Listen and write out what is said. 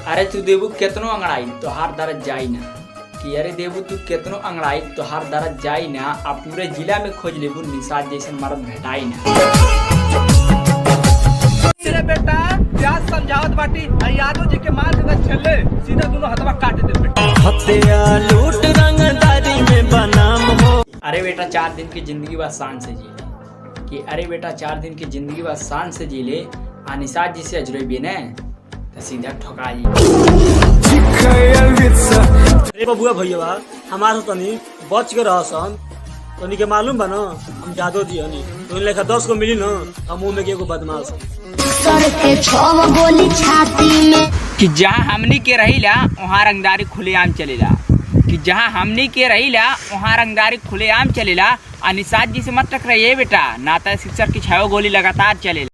अरे तू देबू केतनो अंगड़ाई तोहार दर्द जाई ना कि अरे देबू तू केतनो अंगड़ाई तोहार दर्द जाई ना। अब पूरे जिला में खोज लेबू निषाद जैसे मर्द भेटाई ना। तेरे बेटा प्यास समझावत बाटी यादव जी के मार के छले सीधा दोनों हथवा काट दे बेटा। हत्या लूट रंगदारी में बनाम हो। अरे बेटा 4 दिन की जिंदगी बस शान से जी ले कि अरे बेटा 4 दिन की जिंदगी बस शान से जी ले। निषाद जी से अजरेबी ने तो सीधा ठोका जी। अरे बबुआ भैया हमारा तनी बच के रहसन तनी के मालूम बा ना हम जादो जी हनी तो लेखा 10 को मिली ना हम मुंह में के एगो बदमाश सर के 6 गोली छाती में कि जहाँ हमनी के रहीला वहाँ रंगदारी खुलेआम चलेला कि जहाँ हमनी के रहीला वहाँ रंगदारी खुलेआम चलेला। निषाद जी से मत टकराइए बेटा, नाता शिक्षक की 6 गोली लगातार चलेला।